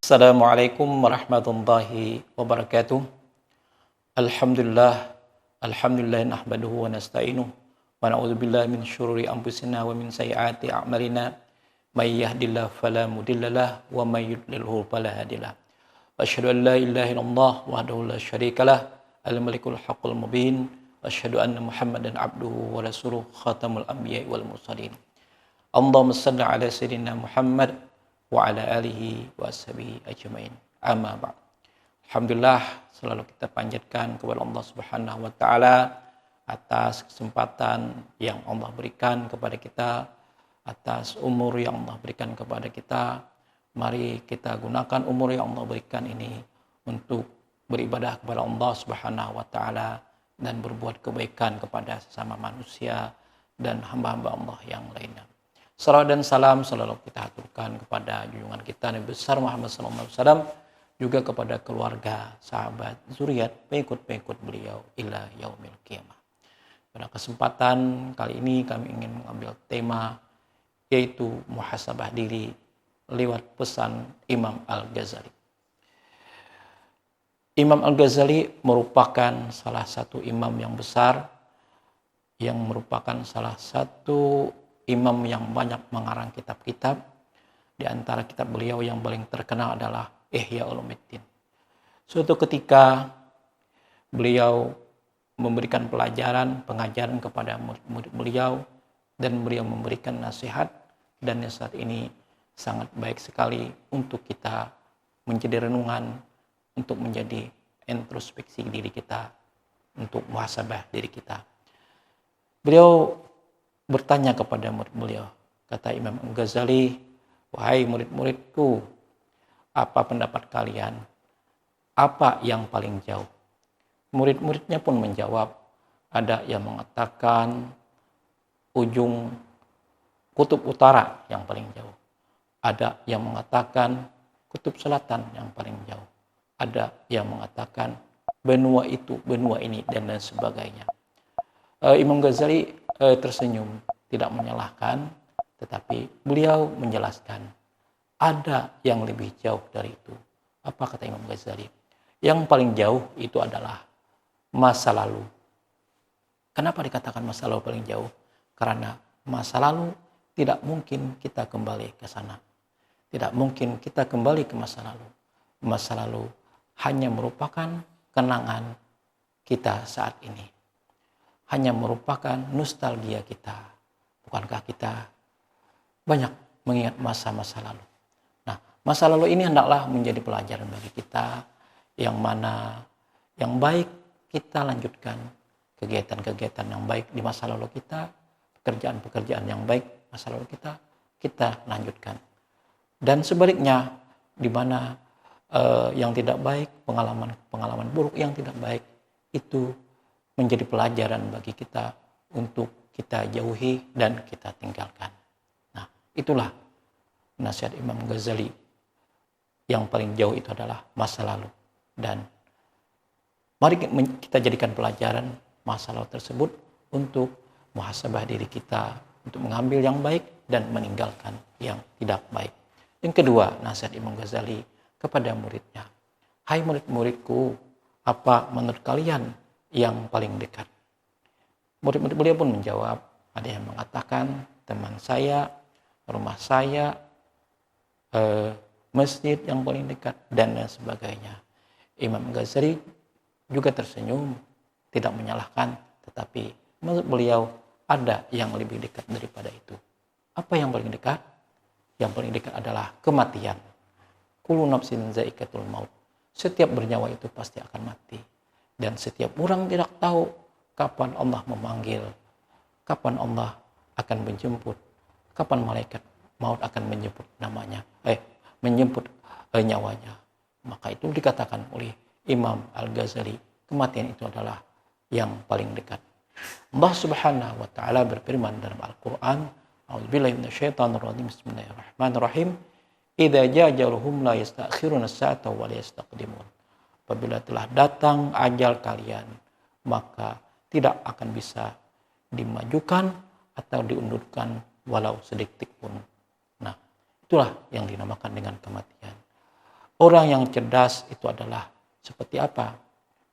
Assalamualaikum warahmatullahi wabarakatuh. Alhamdulillah, alhamdulillah nahmaduhu wa nasta'inuh wa na'udzubillahi min syururi anfusina wa min sayyiati a'malina. May yahdihillahu fala mudhillalah wa may yudlilhu fala hadiyalah. Wa asyhadu an la ilaha illallah wahdahu la syarikalah, al-malikul haqqul mubin. Wa asyhadu anna Muhammadan abduhu wa rasuluh khatamul anbiya'i wal mursalin. Allahumma shalli ala sayyidina Muhammad wa ala alihi wa ashabihi ajmain. Amma ba'd. Alhamdulillah, selalu kita panjatkan kepada Allah Subhanahu wa taala atas kesempatan yang Allah berikan kepada kita, atas umur yang Allah berikan kepada kita. Mari kita gunakan umur yang Allah berikan ini untuk beribadah kepada Allah Subhanahu wa taala dan berbuat kebaikan kepada sesama manusia dan hamba-hamba Allah yang lainnya. Salawat dan salam selalu kita aturkan kepada junjungan kita Nabi besar Muhammad SAW, juga kepada keluarga, sahabat, zuriat, pengikut-pengikut beliau ila yaumil qiyamah. Pada kesempatan kali ini kami ingin mengambil tema yaitu muhasabah diri lewat pesan Imam Al-Ghazali. Imam Al-Ghazali merupakan salah satu imam yang besar, yang merupakan salah satu imam yang banyak mengarang kitab-kitab. Di antara kitab beliau yang paling terkenal adalah Ihya Ulumuddin. Suatu ketika beliau memberikan pengajaran kepada murid beliau, dan beliau memberikan nasihat, dan nasihat ini sangat baik sekali untuk kita menjadi renungan, untuk menjadi introspeksi diri kita, untuk muhasabah diri kita. Beliau bertanya kepada murid beliau, kata Imam Al-Ghazali, wahai murid-muridku, apa pendapat kalian? Apa yang paling jauh? Murid-muridnya pun menjawab, ada yang mengatakan ujung kutub utara yang paling jauh. Ada yang mengatakan kutub selatan yang paling jauh. Ada yang mengatakan benua itu, benua ini, dan lain sebagainya. Imam Ghazali tersenyum, tidak menyalahkan, tetapi beliau menjelaskan ada yang lebih jauh dari itu. Apa kata Imam Ghazali? Yang paling jauh itu adalah masa lalu. Kenapa dikatakan masa lalu paling jauh? Karena masa lalu tidak mungkin kita kembali ke sana. Tidak mungkin kita kembali ke masa lalu. Masa lalu hanya merupakan kenangan kita saat ini. Hanya merupakan nostalgia kita. Bukankah kita banyak mengingat masa-masa lalu? Nah, masa lalu ini hendaklah menjadi pelajaran bagi kita, yang mana yang baik kita lanjutkan, kegiatan-kegiatan yang baik di masa lalu kita, pekerjaan-pekerjaan yang baik masa lalu kita lanjutkan. Dan sebaliknya, di mana yang tidak baik, pengalaman buruk yang tidak baik, itu menjadi pelajaran bagi kita untuk kita jauhi dan kita tinggalkan. Nah, itulah nasihat Imam Ghazali. Yang paling jauh itu adalah masa lalu. Dan mari kita jadikan pelajaran masa lalu tersebut untuk muhasabah diri kita, untuk mengambil yang baik dan meninggalkan yang tidak baik. Yang kedua, nasihat Imam Ghazali kepada muridnya. Hai murid-muridku, apa menurut kalian yang paling dekat? Murid-murid beliau pun menjawab, ada yang mengatakan teman saya, rumah saya, masjid yang paling dekat, dan lain sebagainya. Imam Ghazali juga tersenyum, tidak menyalahkan, tetapi menurut beliau ada yang lebih dekat daripada itu. Apa yang paling dekat? Yang paling dekat adalah kematian. Kullu nafsin za'iqatul maut. Setiap bernyawa itu pasti akan mati. Dan setiap orang tidak tahu kapan Allah memanggil, kapan Allah akan menjemput, kapan malaikat maut akan menjemput nyawanya. Maka itu dikatakan oleh Imam Al-Ghazali, kematian itu adalah yang paling dekat. Allah Subhanahu wa taala berfirman dalam Al-Qur'an, A'udzubillahi minasyaitonir rajim, Bismillahirrahmanirrahim. Idza jaa ajaluhum la yastakhiruna as-sa'ata wa la yastaqdimun. Apabila telah datang ajal kalian, maka tidak akan bisa dimajukan atau diundurkan walau sedetik pun. Nah, itulah yang dinamakan dengan kematian. Orang yang cerdas itu adalah seperti apa?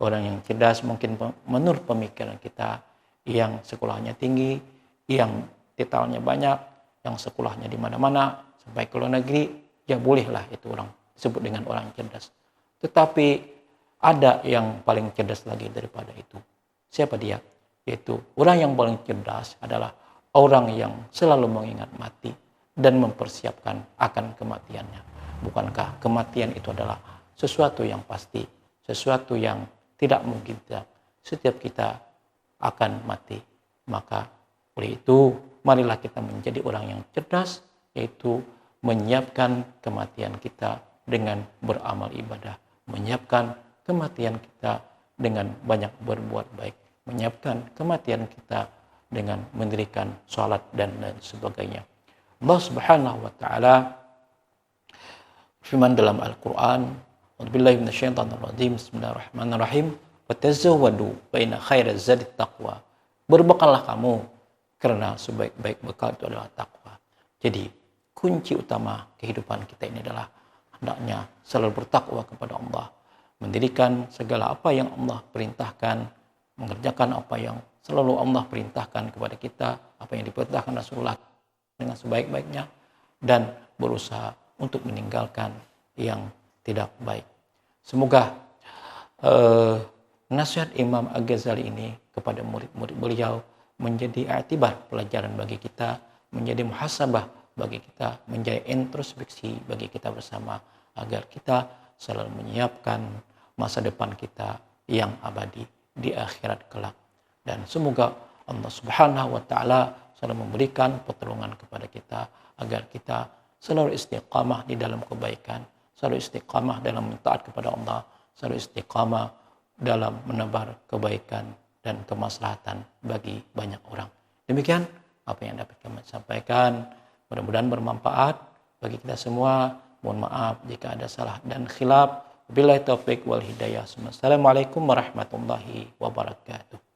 Orang yang cerdas mungkin menurut pemikiran kita yang sekolahnya tinggi, yang titalnya banyak, yang sekolahnya di mana-mana, sampai ke luar negeri, ya bolehlah itu orang disebut dengan orang cerdas. Tetapi ada yang paling cerdas lagi daripada itu. Siapa dia? Yaitu orang yang paling cerdas adalah orang yang selalu mengingat mati dan mempersiapkan akan kematiannya. Bukankah kematian itu adalah sesuatu yang pasti, sesuatu yang tidak mungkin tidak. Setiap kita akan mati. Maka oleh itu marilah kita menjadi orang yang cerdas, yaitu menyiapkan kematian kita dengan beramal ibadah, menyiapkan kematian kita dengan banyak berbuat baik, menyiapkan kematian kita dengan mendirikan salat dan lain sebagainya. Allah Subhanahu wa taala firman dalam Al-Qur'an, "A'udzubillahi minasyaitonir rajim. Bismillahirrahmanirrahim. Watazawwadu fa inna khairaz zadi taqwa." Berbekallah kamu karena sebaik-baik bekal itu adalah takwa. Jadi, kunci utama kehidupan kita ini adalah hendaknya selalu bertakwa kepada Allah, mendirikan segala apa yang Allah perintahkan, mengerjakan apa yang selalu Allah perintahkan kepada kita, apa yang diperintahkan Rasulullah dengan sebaik-baiknya, dan berusaha untuk meninggalkan yang tidak baik. Semoga nasihat Imam Al-Ghazali ini kepada murid-murid beliau menjadi i'tibar, pelajaran bagi kita, menjadi muhasabah bagi kita, menjadi introspeksi bagi kita bersama, agar kita selalu menyiapkan masa depan kita yang abadi di akhirat kelak. Dan semoga Allah Subhanahu wa taala selalu memberikan pertolongan kepada kita agar kita selalu istiqamah di dalam kebaikan, selalu istiqamah dalam taat kepada Allah, selalu istiqamah dalam menebar kebaikan dan kemaslahatan bagi banyak orang. Demikian apa yang dapat kami sampaikan. Mudah-mudahan bermanfaat bagi kita semua. Mohon maaf jika ada salah dan khilaf. Wabillahi taufik wal hidayah. Assalamualaikum warahmatullahi wabarakatuh.